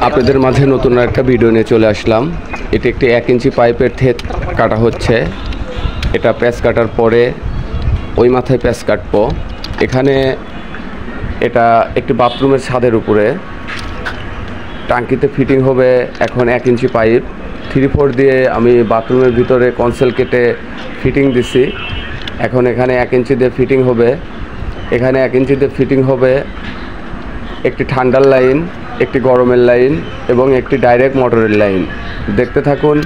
আপনাদের মাঝে নতুন একটা ভিডিও নিয়ে চলে আসলাম। এটি একটি 1 ইঞ্চি পাইপের থেত কাটা হচ্ছে। এটা প্যাচ কাটার পরে ওই মাথায় প্যাচ কাটবো। এখানে এটা একটি বাথরুমের ছাদের উপরে টাঙ্কিতে ফিটিং হবে। এখন 1 ইঞ্চি পাইপ 3/4 দিয়ে আমি বাথরুমের ভিতরে কনসেল কেটে ফিটিং দিছি। এখন এখানে 1 ইঞ্চি দিয়ে ফিটিং হবে। এখানে 1 ইঞ্চি দিয়ে ফিটিং হবে একটি ঠান্ডার লাইন, একটি গরমের লাইন এবং একটি ডাইরেক্ট মোটরের লাইন। দেখতে থাকুন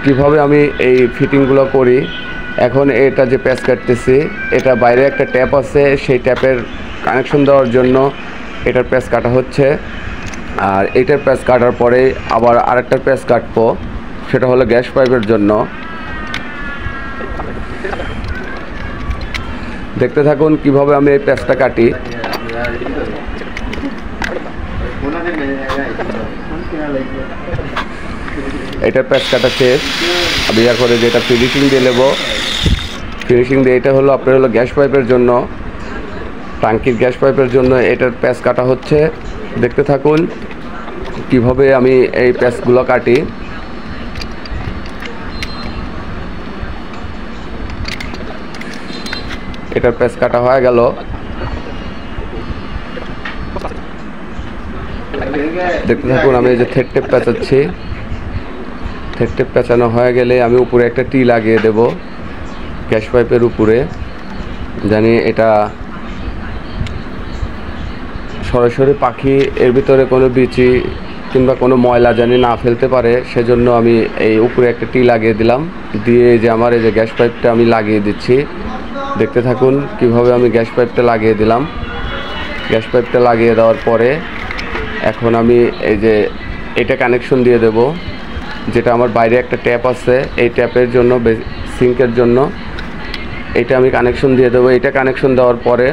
কিভাবে আমি এই ফিটিংগুলো করি। এখন এটা যে প্যাচ কাটতেছি, এটা বাইরে একটা ট্যাপ আছে, সেই ট্যাপের কানেকশন দেওয়ার জন্য এটার প্যাচ কাটা হচ্ছে। আর এইটার প্যাচ কাটার পরে আবার আরেকটা প্যাচ কাটবো, সেটা হলো গ্যাস পাইপের জন্য। দেখতে থাকুন কিভাবে আমি এই প্যাচটা কাটি। এটার প্যাচ কাটা শেষ। আমি করে যেটা ফিনিশিং দিয়ে নেব, ফিনিশিং দিয়ে এটা হলো আপনার হলো গ্যাস পাইপের জন্য, টাঙ্কির গ্যাস পাইপের জন্য এটার প্যাচ কাটা হচ্ছে। দেখতে থাকুন কিভাবে আমি এই প্যাচগুলো কাটি। এটার প্যাচ কাটা হয়ে গেল। দেখতে থাকুন আমি এই যে থেড টেপ পেঁচাচ্ছি। থেড টেপ পেঁচানো হয়ে গেলে আমি উপরে একটা টি লাগিয়ে দেব গ্যাস পাইপের উপরে, জানি এটা সরাসরি পাখি এর ভিতরে কোনো বিচি কিংবা কোনো ময়লা জানি না ফেলতে পারে, সেজন্য আমি এই উপরে একটা টি লাগিয়ে দিলাম। দিয়ে যে আমার এই যে গ্যাস পাইপটা আমি লাগিয়ে দিচ্ছি। দেখতে থাকুন কিভাবে আমি গ্যাস পাইপটা লাগিয়ে দিলাম। গ্যাস পাইপটা লাগিয়ে দেওয়ার পরে এখন আমি এই যে এটা কানেকশন দিয়ে দেব, যেটা আমার বাইরে একটা ট্যাপ আছে, এই ট্যাপের জন্য সিঙ্কের জন্য এটা আমি কানেকশন দিয়ে দেবো। এটা কানেকশন দেওয়ার পরে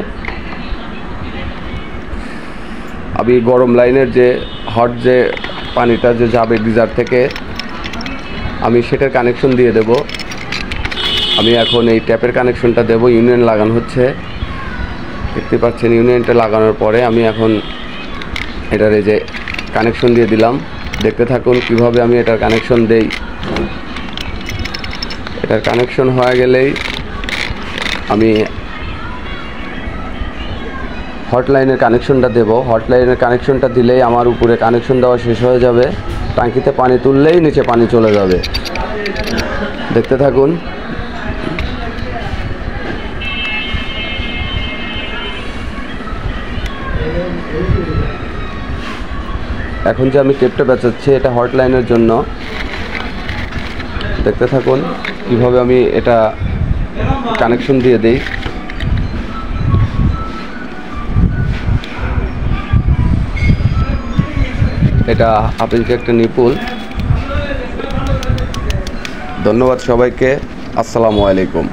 আমি গরম লাইনের যে হট যে পানিটা যে যাবে গিজার থেকে, আমি সেটার কানেকশন দিয়ে দেব। আমি এখন এই ট্যাপের কানেকশনটা দেব। ইউনিয়ন লাগানো হচ্ছে, দেখতে পাচ্ছেন। ইউনিয়নটা লাগানোর পরে আমি এখন এটার এই যে কানেকশন দিয়ে দিলাম। দেখতে থাকুন কিভাবে আমি এটার কানেকশন দেই। এটার কানেকশন হয়ে গেলেই আমি হটলাইনের কানেকশনটা দেব। হটলাইনের কানেকশনটা দিলেই আমার উপরে কানেকশন দেওয়া শেষ হয়ে যাবে। টাঙ্কিতে পানি তুললেই নিচে পানি চলে যাবে। দেখতে থাকুন। এখন যে আমি টেপটা বেঁচাচ্ছি এটা হটলাইনের জন্য। দেখতে থাকুন কিভাবে আমি এটা কানেকশন দিয়ে দিই। এটা আপনাকে একটা নিপুল। ধন্যবাদ সবাইকে। আসসালামু আলাইকুম।